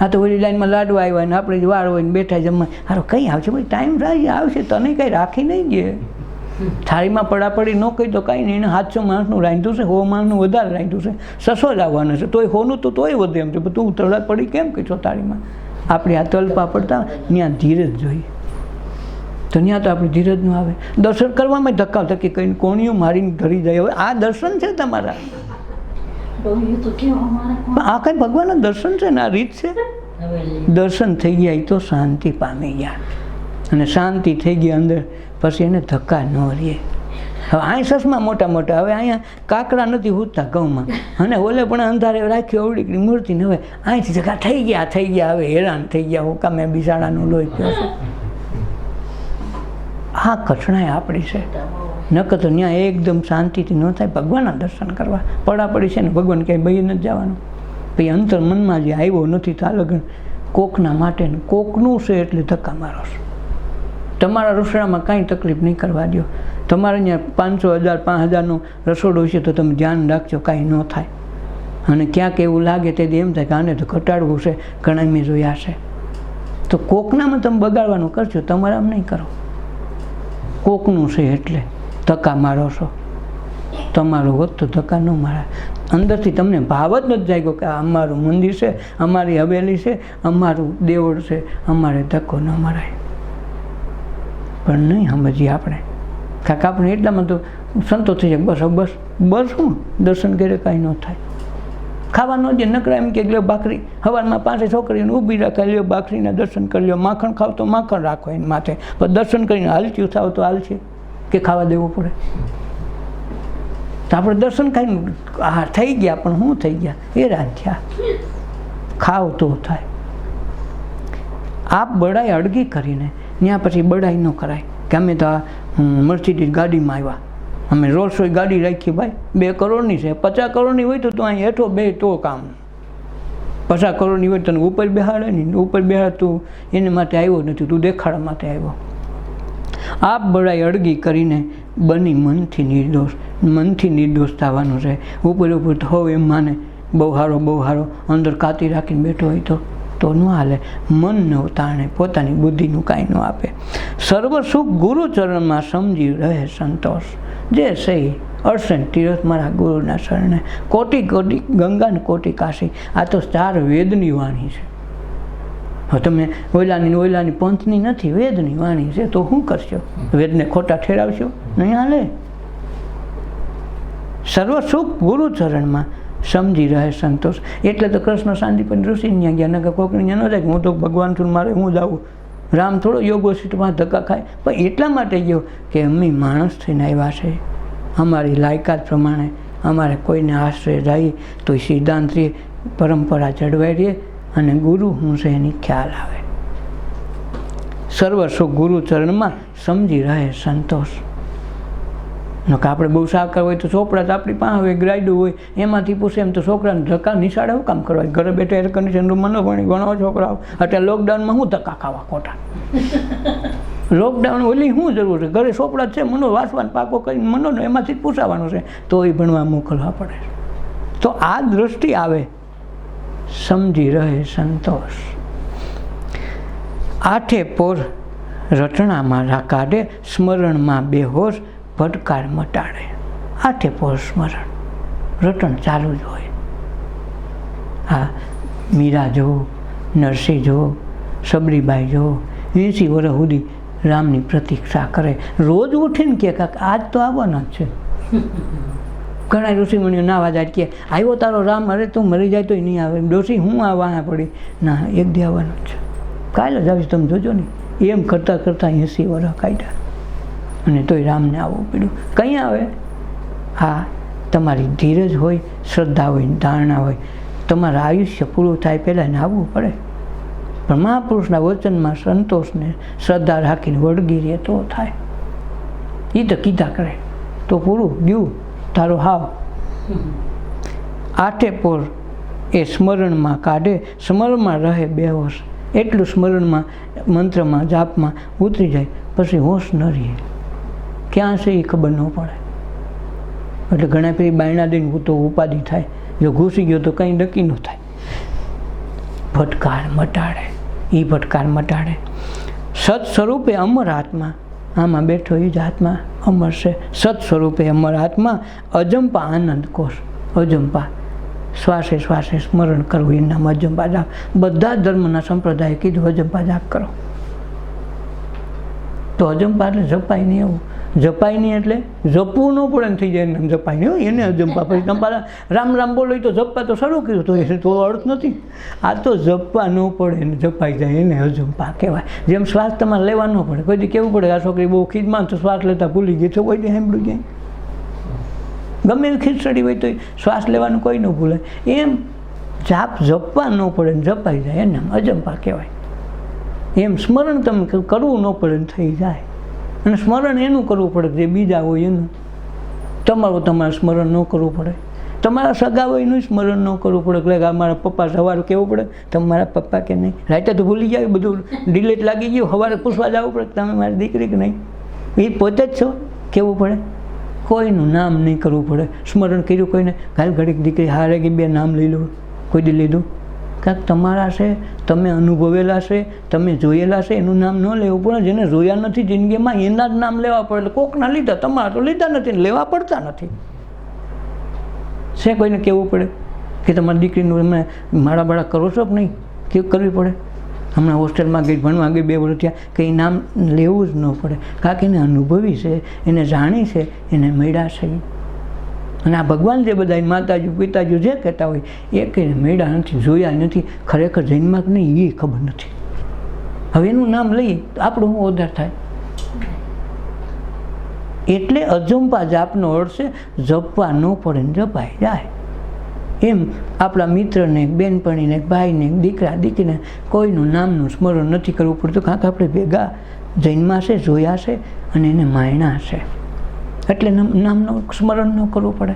S1: આ તો ઓલી લાઈનમાં લાડવા આવ્યા ને આપણે જ વાર હોય ને બેઠા જમવા, હારો કંઈ આવશે ભાઈ, ટાઈમ થાય આવશે, તને કંઈ રાખી નહીં દે. થાળીમાં પડાપડી ન કહી તો કાંઈ નહીં. એને 700 માણસનું રાંધ્યું છે, 100 માણસનું વધારે રાંધ્યું છે, 600 જ આવવાના છે, તોય હોનું તો તોય વધે એમ છે. પણ તું તડાપડી કેમ કહીશો થાળીમાં? આપણે આ તલપા પડતા ત્યાં ધીરજ જોઈએ. તો ત્યાં તો આપણે ધીરજ ન આવે. દર્શન કરવામાં ધક્કા ધક્કી કહીને કોણીઓ મારીને ધરી જાય. હવે આ દર્શન છે તમારા, આ કઈ ભગવાનના દર્શન છે ને આ રીત છે. દર્શન થઈ ગયા એ તો શાંતિ પામી ગયા, અને શાંતિ થઈ ગઈ અંદર, પછી એને ધક્કા ન રહે. હવે અહીં સસમાં મોટા મોટા, હવે અહીંયા કાકડા નથી ઉઠતા ઘઉંમાં, અને ઓલે પણ અંધારે રાખ્યો અવડીકની મૂર્તિને. હવે અહીંથી ધક્કા થઈ ગયા, હવે હેરાન થઈ ગયા. હું કામે બિસાડાનું લોહી પીયો છે. આ કઠણાઈ આપણી છે. નકર તો ત્યાં એકદમ શાંતિથી ન થાય. ભગવાનના દર્શન કરવા પડાપડી છે ને, ભગવાન ક્યાંય બહી નથી જવાનું. પછી અંતર મનમાં જે આવ્યો નથી તો આ લગ્ન કોકના માટે, કોકનું છે એટલે ધક્કા મારો છો. તમારા રસોડામાં કાંઈ તકલીફ નહીં કરવા દો. તમારે અહીંયા 500, 1000, 5000નું રસોડું છે તો તમે ધ્યાન રાખજો કાંઈ ન થાય. અને ક્યાંક એવું લાગે તેથી એમ થાય કે આને તો ઘટાડવું છે, ઘણા મેં જોયા છે. તો કોકનામાં તમે બગાડવાનું કરશો, તમારામાં નહીં કરો. કોકનું છે એટલે ધક્કા મારો છો. તમારું હોત તો ધક્કા ન મારા. અંદરથી તમને ભાવ જ નથી જાગ્યો કે આ અમારું મંદિર છે, અમારી હવેલી છે, અમારું દેવળ છે, અમારે ધક્કો ન મરાય. પણ નહીં સમજીએ આપણે, કાંક આપણે એટલામાં તો સંતોષ થઈ જાય. બસ શું દર્શન કરે કાંઈ ન થાય. ખાવાનો જે નકરા એમ કે લ્યો ભાખરી, સવારમાં 5 છોકરીઓને ઊભી રાખે, લ્યો ભાખરીના દર્શન કરી લ્યો. માખણ ખાવ તો માખણ રાખો એને માથે, પણ દર્શન કરીને હાલચ્યું થાવ તો હાલશે કે ખાવા દેવું પડે. તો આપણે દર્શન ખાઈને હા થઈ ગયા, પણ શું થઈ ગયા? હેરાન થયા. ખાવ તો થાય. આપ બડાઈ અડગી કરીને ત્યાં પછી બડાઈ ન કરાય કે અમે તો આ મર્સિડીઝ ગાડીમાં આવ્યા, અમે રોલ્સ રોયસ ગાડી રાખી. ભાઈ 2 કરોડની છે, 50 કરોડની હોય તો તું અહીં હેઠો બે તો કામ. 50 કરોડની હોય તને ઉપર બેહાડે નહીં, ઉપર બેહાડ તું એને માટે આવ્યો નથી, તું દેખાડા માટે આવ્યો. આપ બડાઈ અડગી કરીને બની મનથી નિર્દોષ. મનથી નિર્દોષ થવાનું છે. ઉપર થવો એમ માને બહુ સારો અંદર કાતી રાખીને બેઠો હોય તો ન હાલે. મન ન તાણે, પોતાની બુદ્ધિનું કાંઈ ન આપે. સર્વ સુખ ગુરુચરણમાં સમજી રહે સંતોષ. જે સહી અડસન તીરથ મારા ગુરુના શરણે. કોટી કોટી ગંગા ને કોટી કાશી. આ તો 4 વેદની વાણી છે. હવે તમે ઓયલાની પંથની નથી, વેદની વાણી છે. તો શું કરશો? વેદને ખોટા ઠેરાવશો? નહીં હાલે. સર્વ સુખ ગુરુચરણમાં સમજી રહે સંતોષ. એટલે તો કૃષ્ણ શાંતિપન ઋષિ ત્યાં ગયા. નકર કોકની ત્યાં ન જાય કે હું તો ભગવાન છું, મારે હું જાઉં. રામ થોડો યોગો સીટમાં ધક્કા ખાય. પણ એટલા માટે ગયો કે અમે માણસ થઈને આવ્યા છે, અમારી લાયકાત પ્રમાણે અમારે કોઈને આશ્રય જાય તો એ સિદ્ધાંત રહે, પરંપરા જળવાઈ રહે, અને ગુરુ હું છે એની ખ્યાલ આવે. સર્વ સુખ ગુરુચરણમાં સમજી રહે સંતોષ. નકા આપણે બહુ સાકર હોય તો ચોપડા તો આપણી પાસે હોય, ગ્રાઈડું હોય, એમાંથી પૂછે એમ તો છોકરાને ધક્કા નિશાળે શું કામ કરવા? ઘરે બેઠા એર કન્ડિશન રૂમમાં ન ભણી ઘણો છોકરાઓ. અત્યારે લોકડાઉનમાં શું ધક્કા ખાવા ખોટા? લોકડાઉન ઓલી શું જરૂર છે? ઘરે ચોપડા છે, મનો વાંચવાનો પાકો કરીને મનો એમાંથી જ પૂછાવાનું છે, તો એ ભણવા મોકલવા પડે. તો આ દૃષ્ટિ આવે. સમજી રહે સંતોષ. 8 પોર રટણામાં કાઢે, સ્મરણમાં બેહોશ ભટકાર મટાડે. 8 પોર સ્મરણ, રટણ ચાલુ જ હોય. હા, મીરા જો, નરસિંહ જો, સબરીબાઈ જો, 80 વર્ષ સુધી રામની પ્રતીક્ષા કરે. રોજ ઉઠીને કે આજ તો આવવાના જ છે. ઘણા ઋષિમુનિઓ નાવા જાય કે આવ્યો તારો રામ, અરે તું મરી જાય તો નહીં આવે. ડોસી હું આ વાહ પડી ના, એક દી આવવાનો જ છે, કાલે જ આવીશ, તમે જોજો ને. એમ કરતાં 80 વર્ષ કાઢ્યા, અને તોય રામને આવવું પડ્યું. કંઈ આવે? હા, તમારી ધીરજ હોય, શ્રદ્ધા હોય, ધારણા હોય, તમારું આયુષ્ય પૂરું થાય પહેલાં એને આવવું પડે. પણ મહાપુરુષના વચનમાં સંતોષને શ્રદ્ધા રાખીને વળગી રહે તો થાય. એ તો કીધા કરે તો પૂરું ગયું તારો હાવ. આઠે પોર એ સ્મરણમાં કાઢે, સ્મરણમાં રહે બેહોશ. એટલું સ્મરણમાં, મંત્રમાં, જાપમાં ઉતરી જાય પછી હોશ ન રહે. ક્યાં છે એ ખબર ન પડે. એટલે ઘણા પેલી બાયણા દઈને તો ઉપાધિ થાય. જો ઘૂસી ગયો તો કંઈ નક્કી ન થાય. ભટકાર મટાડે, એ ભટકાર મટાડે. સત સ્વરૂપે અમર આત્મા, આમાં બેઠો એ જ આત્મા અમર છે. સત સ્વરૂપે અમર આત્મા, અજંપા આનંદ કોષ. અજંપા શ્વાસે શ્વાસે સ્મરણ કરવું, એનું નામ અજંપા જાપ. બધા ધર્મના સંપ્રદાય કીધું અજંપા જાપ કરો. તો અજંપા એટલે જપાય નહીં. એવું જપાય નહીં એટલે જપવું ન પડે ને થઈ જાય એને જપાય નહીં. એને અજંપા પછી તમારા રામ રામ બોલો તો જપવા તો શરૂ કર્યું તો એ તો અર્થ નથી. આ તો જપવા ન પડે ને જપાઈ જાય એને અજંપા કહેવાય. જેમ શ્વાસ તમારે લેવા ન પડે, કોઈ દી કેવું પડે આ છોકરી બહુ ખીજમાં તો શ્વાસ લેતા ભૂલી ગઈ છે, કોઈ દી સાંભળ્યું જાય. ગમે એવી ખીચડી હોય તો શ્વાસ લેવાનું કોઈ ન ભૂલે. એમ જાપ જપવા ન પડે ને જપાઈ જાય એને અજંપા કહેવાય. એમ સ્મરણ તમે કરવું ન પડે ને થઈ જાય. અને સ્મરણ એનું કરવું પડે જે બીજા હોય એનું. તમારે સ્મરણ ન કરવું પડે. તમારા સગા હોય એનું સ્મરણ ન કરવું પડે કે મારા પપ્પા સવારે કહેવું પડે તમારા પપ્પા કે નહીં. રાતે તો ભૂલી જાય, બધું ડિલેટ લાગી ગયું, સવારે પૂછવા જવું પડે તમે મારી દીકરી કે નહીં. એ પોતે જ છો કહેવું પડે. કોઈનું નામ નહીં કરવું પડે. સ્મરણ કર્યું કોઈને કાલ ઘડીક દીકરી હારે ગઈ, બે નામ લઈ લો. કોઈ દી લીધું? કાંઈક તમારા છે, તમે અનુભવેલા છે, તમે જોયેલા છે, એનું નામ ન લેવું પડે. જેને જોયા નથી જિંદગીમાં એના જ નામ લેવા પડે. કોકના લીધા, તમારા તો લીધા નથી, લેવા પડતા નથી. છે કોઈને કહેવું પડે કે તમારી દીકરીનું એમને મારા બાળા કરો છો કે નહીં? કેવું કરવી પડે? હમણાં હોસ્ટેલમાં ગઈ, ભણવા ગઈ 2 વર્ષ થયા, કંઈ નામ લેવું જ ન પડે. કારણ કે એને અનુભવી છે, એને જાણી છે, એને મળ્યા છે. અને આ ભગવાન જે બધા માતાજી પિતાજી જે કહેતા હોય એ કંઈ મળ્યા નથી, જોયા નથી, ખરેખર જન્મમાં કે નહીં એ ખબર નથી. હવે એનું નામ લઈએ તો આપણું ઓધાર થાય. એટલે અજંપા જાપનો અર્થ છે જપવા ન પડે ને જપાઈ જાય. એમ આપણા મિત્રને, બેનપણીને, ભાઈને, દીકરા દીકરીને કોઈનું નામનું સ્મરણ નથી કરવું પડતું. કારણ કે આપણે ભેગા જન્મા છે, જોયા છે અને એને માયણા છે. એટલે નામનું સ્મરણ ન કરવું પડે.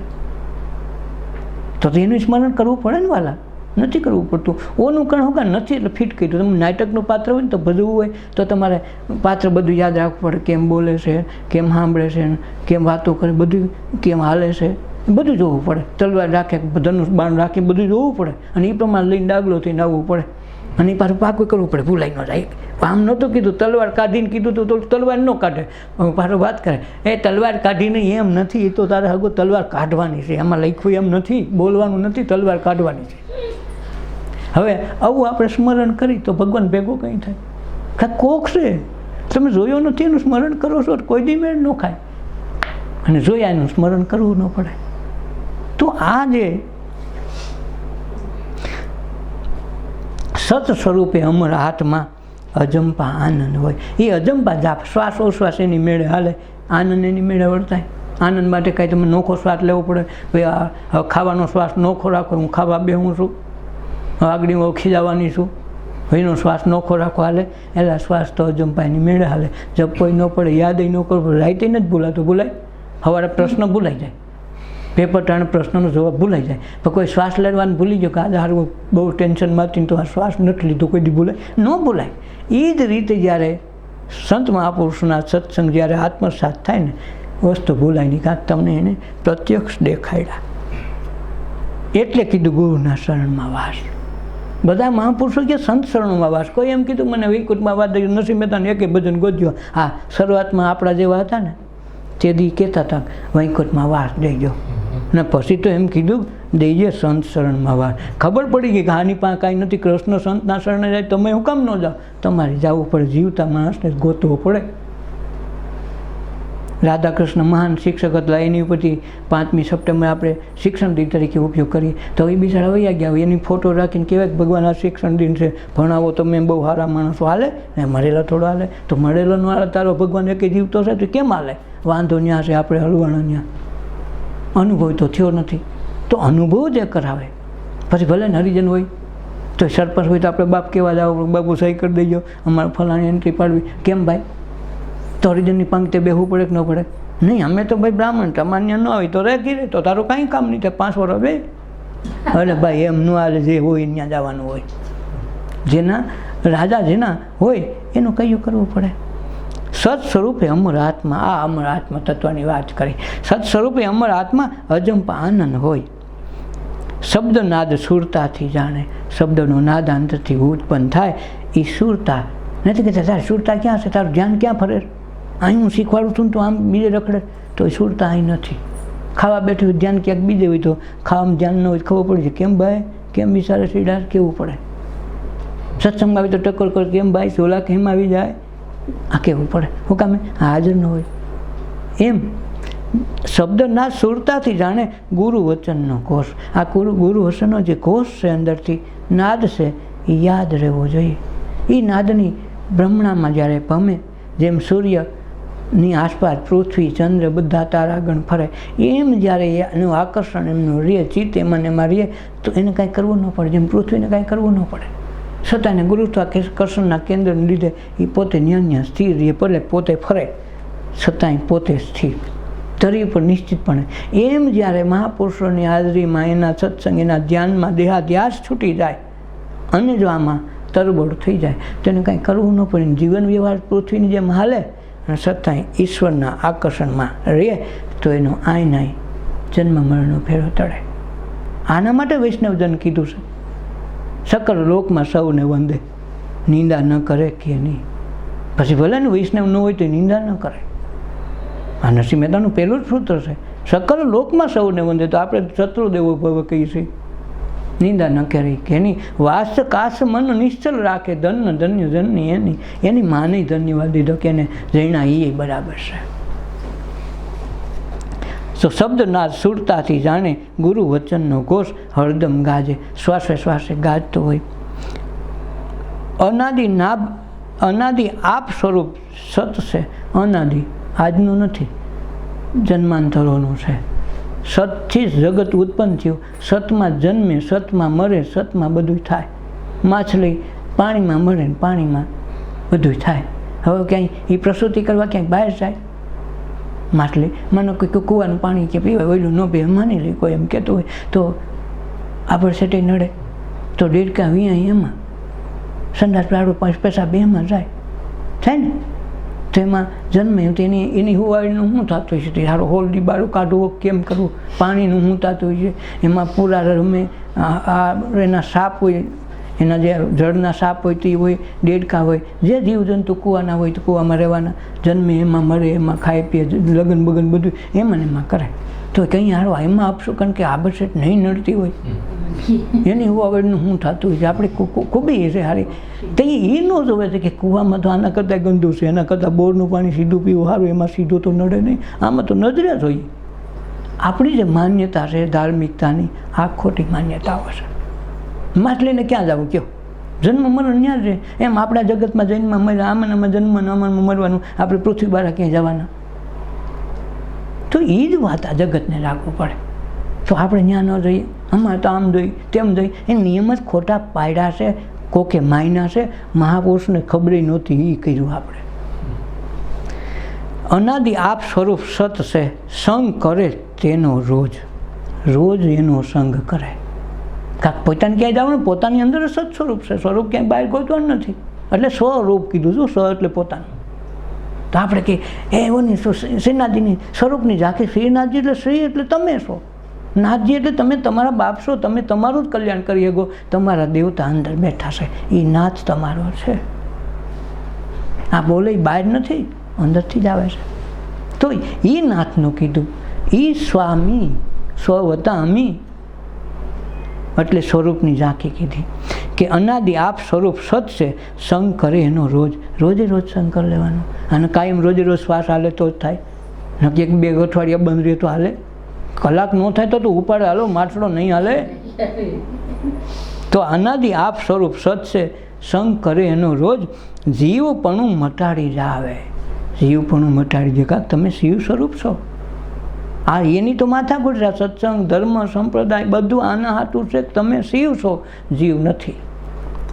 S1: તો એનું સ્મરણ કરવું પડે ને વાલા, નથી કરવું પડતું. ઓનું કારણ હોગા નથી એટલે ફિટ કર્યું. તમે નાટકનું પાત્ર હોય ને તો ભજવું હોય તો તમારે પાત્ર બધું યાદ રાખવું પડે. કેમ બોલે છે, કેમ સાંભળે છે, કેમ વાતો કરે, બધું કેમ હાલે છે, બધું જોવું પડે. તલવાર રાખે, ધનુષ બાણ રાખી બધું જોવું પડે. અને એ પ્રમાણે લઈને ડાગલો થઈને આવવું પડે. અને એ પાછું પાકું કરવું પડે, ભૂલાઈ ન જાય. આમ નહોતું કીધું તલવાર કાઢીને કીધું તો તલવાર ન કાઢે. પાછો વાત કરે એ તલવાર કાઢીને એમ નથી, એ તો તારે હગો તલવાર કાઢવાની છે. એમાં લખ્યું એમ નથી, બોલવાનું નથી, તલવાર કાઢવાની છે. હવે આવું આપણે સ્મરણ કરી તો ભગવાન ભેગો કંઈ થાય. કાંઈ કોક છે તમે જોયો નથી એનું સ્મરણ કરો છો કોઈ દી મેળ ન ખાય. અને જોયા એનું સ્મરણ કરવું ન પડે. તો આ જે સત સ્વરૂપે અમર આત્મા અજંપા આનંદ હોય, એ અજંપા જાપ શ્વાસોશ્વાસ એની મેળે હાલે, આનંદ એની મેળે વર્તાય. આનંદ માટે કાંઈ તમે નોખો શ્વાસ લેવો પડે. ભાઈ આ ખાવાનો શ્વાસ નોખો રાખો, હું ખાવા બેહું છું, આગળ હું ખીજાવાની છું, એનો શ્વાસ નોખો રાખો હાલે. એલા શ્વાસ તો અજંપા એની મેળે હાલે. જપ કોઈ ન પડે, યાદ ન કરવું, રાતે નથી ભૂલાતું, ભૂલાય. સવારે પ્રશ્ન ભૂલાઈ જાય, પેપર ટાણે પ્રશ્નનો જવાબ ભૂલાઈ જાય. પણ કોઈ શ્વાસ લેવાનું ભૂલી ગયો કે આજે હારું બહુ ટેન્શનમાં હતી તો આ શ્વાસ નથી લીધો, કોઈ દી ભૂલાય ન ભૂલાય. એ જ રીતે જ્યારે સંત મહાપુરુષના સત્સંગ જ્યારે આત્મસાત થાય ને વસ્તુ ભૂલાય નહીં. કાંક તમને એને પ્રત્યક્ષ દેખાડ્યા. એટલે કીધું ગુરુના શરણમાં વાસ. બધા મહાપુરુષો કે સંત શરણોમાં વાસ. કોઈ એમ કીધું મને વૈકુંઠમાં વાદ નરસિંહ મહેતાને એકે ભજન ગોજ્યો. હા, શરૂઆતમાં આપણા જેવા હતા ને તે દી કહેતા હતા વૈકુંઠમાં વાસ દેજો. ને પછી તો એમ કીધું દેજે સંત શરણમાં વાસ. ખબર પડી ગઈ કે આની પાસે કાંઈ નથી, કૃષ્ણ સંતના શરણે જાય તમે હું કામ ન જાઓ? તમારે જવું પડે, જીવતા માણસને ગોતવો પડે. રાધાકૃષ્ણ મહાન શિક્ષક હતા, એની ઉપરથી 5મી સપ્ટેમ્બર આપણે શિક્ષણ દિન તરીકે ઉપયોગ કરીએ. તો એ બિચારા વૈયા ગયા હોય, એની ફોટો રાખીને કહેવાય કે ભગવાન આ શિક્ષણ દિન છે, ભણાવો તમે બહુ સારા માણસો. હાલે ને મળેલા થોડો હાલે? તો મળેલો ન હાલે, તારો ભગવાન એકે જીવતો છે તો કેમ હાલે? વાંધો ન્યા છે, આપણે હલવાના ન્યા. અનુભવ તો થયો નથી. તો અનુભવ જે કરાવે. પછી ભલે ને હરિજન હોય તો સરપંચ હોય તો આપણે બાપ કહેવા જાવ, બાપુ સહી કરી દેજો, અમારે ફલાણી એન્ટ્રી પાડવી. કેમ ભાઈ? તો હરિજનની પંક્તિ બેહવું પડે કે ન પડે? નહીં, અમે તો ભાઈ બ્રાહ્મણ, તમાન્ય ન હોય તો રહેતી રહે, તો તારું કાંઈ કામ નહીં થાય, 5 વર્ષ બે. એટલે ભાઈ એમ ન હાલે, જે હોય ત્યાં જવાનું હોય. જેના રાજા જેના હોય એનું કયું કરવું પડે. સત સ્વરૂપે અમર આત્મા, આ અમર આત્મા તત્વની વાત કરી. સત સ્વરૂપે અમર આત્મા અજંપા આનંદ હોય. શબ્દ નાદ સુરતાથી જાણે. શબ્દનો નાદ અંતરથી ઉત્પન્ન થાય એ સુરતા. નથી કહેતા તારે સુરતા ક્યાં છે, તારું ધ્યાન ક્યાં ફરે? અહીં હું શીખવાડું છું તો આમ બીજે રખડે, તો એ સુરતા અહીં નથી. ખાવા બેઠું હોય ધ્યાન ક્યાંક બીજે હોય તો ખાવામાં ધ્યાન ન હોય ખબર પડી છે. કેમ ભાઈ, કેમ વિચારે સીડા કેવું પડે. સત્સંગમાં આવી તો ટક્કર કર, કેમ ભાઈ સોલા કેમ આવી જાય, આ કહેવું પડે. હું કામે હાજર ન હોય. એમ શબ્દના સુરતાથી જાણે ગુરુ વચનનો કોષ. આ ગુરુ વચનનો જે કોષ છે અંદરથી નાદ છે એ યાદ રહેવો જોઈએ. એ નાદની બ્રહ્મણામાં જ્યારે ભમે, જેમ સૂર્યની આસપાસ પૃથ્વી ચંદ્ર બધા તારાગણ ફરે, એમ જ્યારે એનું આકર્ષણ એમનું રહે, ચિત્ત એમાં એમાં રહે, તો એને કાંઈ કરવું ન પડે. જેમ પૃથ્વીને કાંઈ કરવું ન પડે, છતાં એને ગુરુત્વાકર્ષણના કેન્દ્રને લીધે એ પોતે ન્યા સ્થિર રહે, ભલે પોતે ફરે છતાંય પોતે સ્થિર, ધરી ઉપર નિશ્ચિતપણે. એમ જ્યારે મહાપુરુષોની હાજરીમાં એના સત્સંગ, એના ધ્યાનમાં દેહાધ્યાસ છૂટી જાય અને જો આમાં તરબોળ થઈ જાય તો એને કાંઈ કરવું ન પડે. જીવન વ્યવહાર પૃથ્વીની જેમ હાલે અને છતાંય ઈશ્વરના આકર્ષણમાં રહે, તો એનો આય જન્મ મરણનો ફેરો તળે. આના માટે વૈષ્ણવજન કીધું છે. સકલ લોકમાં સૌને વંદે, નિંદા ન કરે કે નહીં. પછી ભલે ને વૈષ્ણવ ન હોય તો નિંદા ન કરે. આ નરસિંહ મહેતાનું પહેલું જ સૂત્ર છે, સકલ લોકમાં સૌને વંદે. તો આપણે શત્રુદેવો ભવ કહીએ છીએ, નિંદા ન કરી કે નહીં. વાસ કાસ મન નિશ્ચલ રાખે, ધન્ય ધન્ય જનની એની માને ધન્યવાદ દીધો કે એને જૈણા એ બરાબર છે. તો શબ્દનાદ સુરતાથી જાણે ગુરુ વચનનો ઘોષ હરદમ ગાજે. શ્વાસે શ્વાસે ગાજતો હોય. અનાદિ આપ સ્વરૂપ સત છે. અનાદિ આજનું નથી, જન્માંતરોનું છે. સતથી જ જગત ઉત્પન્ન થયું. સતમાં જન્મે, સતમાં મરે, સતમાં બધું થાય. માછલી પાણીમાં મરે, પાણીમાં બધું થાય. હવે ક્યાંય એ પ્રસૂતિ કરવા ક્યાંય બહાર જાય માછલી, માનો કોઈ કૂવાનું પાણી કે પીવાય, ઓયલું ન પીવાય, માની લે કોઈ એમ કહેતું હોય તો આપણે સેટે નડે તો દેડકા વિયાય એમાં, સંડાસ લાડુ પેશાબ એમાં જાય ને. તો એમાં જન્મે તો એની હુવાડીનું શું થતું હોય છે, સારું હોલડી બારું કાઢવું કેમ કરવું, પાણીનું શું થતું હોય છે, એમાં પૂરા રમે એના સાપ હોય, એના જે જળના સાપ હોય તે હોય, દેડકા હોય, જે જીવજંતુ કૂવાના હોય તો કૂવામાં રહેવાના, જન્મે એમાં મરે, એમાં ખાય પીએ, લગન બગન બધું એમાં કરે. તો કંઈ હારવા એમાં આપશું, કારણ કે આબરસેટ નહીં નડતી હોય, એની હુવાડીનું શું થતું હોય છે. આપણે ખૂબી છે સારી, તો એ ન જોવે છે કે કૂવામાં તો આના કરતાં ગંદુ છે, એના કરતાં બોરનું પાણી સીધું પીવું સારું, એમાં સીધું તો નડે નહીં. આમાં તો નજરે જોઈએ. આપણી જે માન્યતા છે ધાર્મિકતાની, આ ખોટી માન્યતાઓ છે. માછલીને ક્યાં જવું કયો, જન્મ મરણ ત્યાં જ રહે. એમ આપણા જગતમાં જન્મમાં મરે, આમાં જન્મ આમાં મરવાનું, આપણે પૃથ્વી બહાર ક્યાંય જવાના. તો એ જ વાત આ જગતને રાખવું પડે. તો આપણે ત્યાં ન જઈએ, અમારે તો આમ જોઈએ તેમ જોઈએ, એ નિયમ જ ખોટા પાડ્યા છે, કોકે માયના છે. મહાપુરુષને ખબર નહોતી, એ કર્યું આપણે. અનાદિ આપ સ્વરૂપ સત છે. સંગ કરે તેનો રોજ, રોજ એનો સંગ કરે. કાંક પોતાને ક્યાંય જાવ ને, પોતાની અંદર સત સ્વરૂપ છે, સ્વરૂપ ક્યાંય બહાર ગોતવાનું નથી. એટલે સ્વરૂપ કીધું છું, સ્વ એટલે પોતાનું. તો આપણે કે એવોની શ્રીનાથજીની સ્વરૂપની ઝાંખી. શ્રીનાથજી એટલે શ્રી એટલે તમે છો, નાથજી એટલે તમે તમારા બાપ છો, તમે તમારું જ કલ્યાણ કરી શકો. તમારા દેવતા અંદર બેઠા છે, એ નાથ તમારો છે. આ બોલે બહાર નથી, અંદરથી જ આવે છે. તો એ નાથનું કીધું. એ સ્વામી સ્વવતામી એટલે સ્વરૂપની ઝાંખી કીધી કે અનાદિ આપ સ્વરૂપ સત છે. સંગ કરે એનો રોજ, રોજે રોજ સંગ કરી લેવાનો. અને કાયમ રોજે રોજ શ્વાસ હાલે તો જ થાય. નક્કી એક બે અઠવાડિયા બંધ રહે તો હાલે, કલાક ન થાય તો ઉપાડે હાલો, માટલો નહીં હાલે. તો અનાદિ આપ સ્વરૂપ સત છે. સંગ કરે એનો રોજ, જીવપણું મટાડી જાવે. જીવપણું મટાડી દે, કા તમે શિવ સ્વરૂપ છો. આ એની તો માથાકૂટ છે. સત્સંગ, ધર્મ, સંપ્રદાય બધું આના હાટું છે કે તમે શિવ છો, જીવ નથી.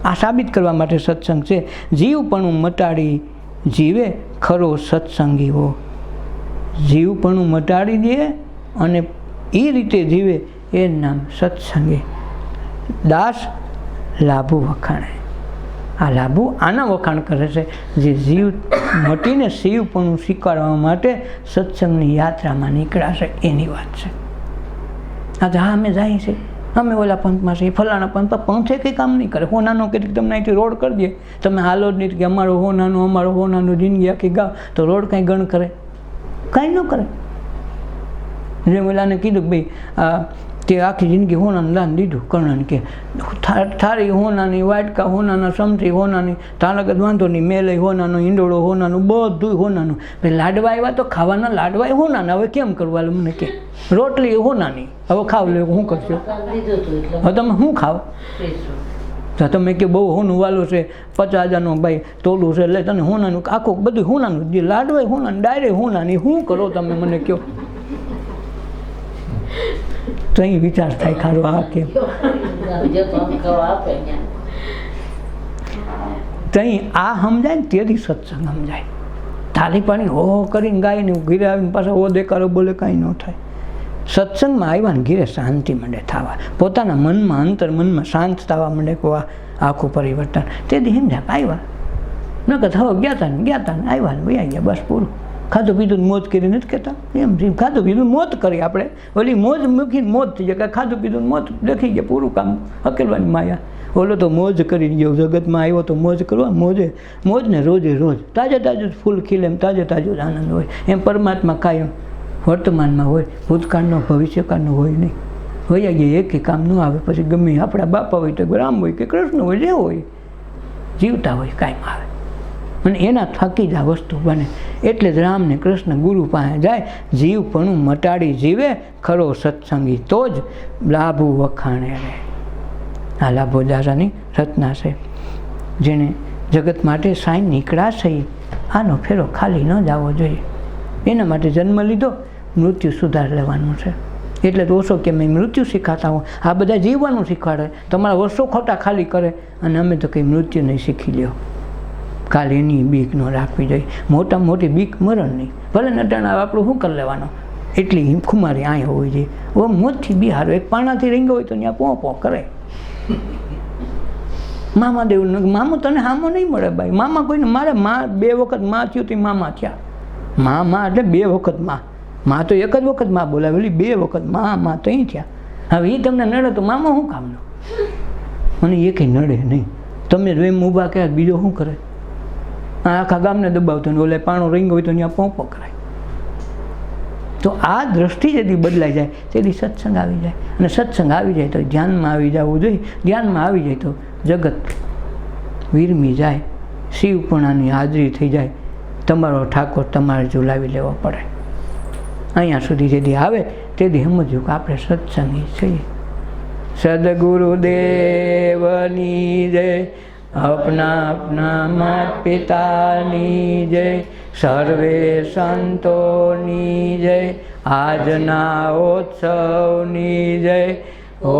S1: આ સાબિત કરવા માટે સત્સંગ છે. જીવપણું મટાડી જીવે ખરો સત્સંગીઓ. જીવપણું મટાડી દે અને એ રીતે જીવે એ નામ સત્સંગી. દાસ લાભુ વખાણે. આ લાભુ આના વખાણ કરે છે જે જીવ મટીને શિવપણું સ્વીકારવા માટે સત્સંગની યાત્રામાં નીકળ્યા છે એની વાત છે. આજે હા અમે જાય છે, અમે ઓલા પંથમાં છીએ, ફલાણા પંથ, પંથે કંઈ કામ નહીં કરે. હોનાનો કે તમને અહીંથી રોડ કરી દે, તમે હાલો જ નહીં કે અમારો હોનાનો જિંદગી આખી ગાવ, તો રોડ કાંઈ ગણ કરે? કાંઈ ન કરે. જેમ ઓલાને કીધું કે ભાઈ તે આખી જિંદગી હોનાનું દાન દીધું. કર્ણન કે થાળી હોનાની, વાટકા હોનાના, સમથી હોનાની, તાલગત વાંધો નહીં, મેલય હોનાનો, ઈંડોળો હોનાનું, બધું હોનાનું. ભાઈ લાડવા આવ્યા તો ખાવાના લાડવા હોનાના, હવે કેમ કરવા મને કે રોટલી હોનાની, હવે ખાવ લે શું કરશો? હવે તમે શું ખાવ? તો તમે કે બહુ હોનું વાલું છે, 50,000નો ભાઈ તોલું છે, એટલે તને હોનાનું આખું બધું હોનાનું, જે લાડવા હોનાનું, ડાયરેક્ટ હોનાની, શું કરો તમે મને કહો? તો અહીં વિચાર થાય ખારો આ કેમ તઈ આ સમજાય ને તેથી સત્સંગ સમજાય. થાળી પાણી હો કરીને ગાય ને ઘીરે આવીને પાછા હો દેકારો બોલે કાંઈ ન થાય. સત્સંગમાં આવ્યા ને ઘીરે શાંતિ માંડે થવા, પોતાના મનમાં અંતર મનમાં શાંત થવા માંડે કે આખું પરિવર્તન. તેથી સમજ્યા આવ્યા ન કે થવા ગયા હતા ને આવ્યા ને વયા ગયા, બસ પૂરું. ખાધું પીધું મોજ કરી નથી કહેતા એમ, ખાધું પીધું મોત કરી આપણે, ઓલી મોજ મૂકીને મોજ થઈ જાય. ખાધું પીધું મોત દેખી ગયા, પૂરું કામ હકેલવાની માયા. ઓલો તો મોજ કરી ગયો, જગતમાં આવ્યો તો મોજ કરવા, મોજ ને રોજે રોજ તાજે તાજું ફૂલ ખીલે એમ તાજે તાજો જ આનંદ હોય. એમ પરમાત્મા કાયમ વર્તમાનમાં હોય, ભૂતકાળનો ભવિષ્યકાળનો હોય નહીં. હોય ગયા એક કામ ન આવે, પછી ગમે આપણા બાપા હોય તો રામ હોય કે કૃષ્ણ હોય, જે હોય જીવતા હોય કાયમ આવે. અને એના થકી જ આ વસ્તુ બને. એટલે જ રામ ને કૃષ્ણ ગુરુ પાસે જાય, જીવપણું મટાડી જીવે ખરો સત્સંગી, તો જ લાભુ વખાણે રહે. આ લાભો દાદાની રચના છે. જેણે જગત માટે સાંઈ નીકળ્યા છે, આનો ફેરો ખાલી ન જવો જોઈએ. એના માટે જન્મ લીધો, મૃત્યુ સુધાર લેવાનું છે. એટલે તો ઓછો કે મેં મૃત્યુ શીખાતા હું, આ બધા જીવવાનું શીખવાડે. તમારા વર્ષો ખોટા ખાલી કરે અને અમે તો કંઈ મૃત્યુ નહીં શીખી લ્યો. કાલે એની બીક ન રાખવી જોઈએ. મોટામાં મોટી બીક મરણની. ભલે નટાણા આપણું શું કરી લેવાનો, એટલી ખુમારી અહીં હોવી જોઈએ. ઓ મોતથી બિહારો, એક પાણાથી રીંગો હોય તો ત્યાં પોં કરે. મામા દેવું, મામું તને હામો નહીં મળે ભાઈ. મામા કોઈને મારે 2 વખત માં થયું તે મામા થયા. માં એટલે 2 વખત માં તો એક જ વખત માં બોલાવેલી, 2 વખત માં તો અહીં થયા. હવે એ તમને નડે તો મામા શું કામનો? મને એ કંઈ નડે નહીં. તમે એમ ઊભા કર્યા, બીજો શું કરે? આખા ગામને દબાવતો ને ઓલે પાણો રીંગ હોય તો ત્યાં પોંપો કરાય. તો આ દ્રષ્ટિ જેથી બદલાઈ જાય તેથી સત્સંગ આવી જાય. અને સત્સંગ આવી જાય તો ધ્યાનમાં આવી જવું જોઈએ. ધ્યાનમાં આવી જાય તો જગત વિરમી જાય, શિવપણાની હાજરી થઈ જાય. તમારો ઠાકોર તમારે ઝુલાવી લેવો પડે. અહીંયા સુધી જેથી આવે તેથી સમજવું કે આપણે સત્સંગી છીએ. સદગુરુદેવની જય, अपना माता पिताની જય, સર્વે સંતોની જય, આજના ઉત્સવની જય. ઓ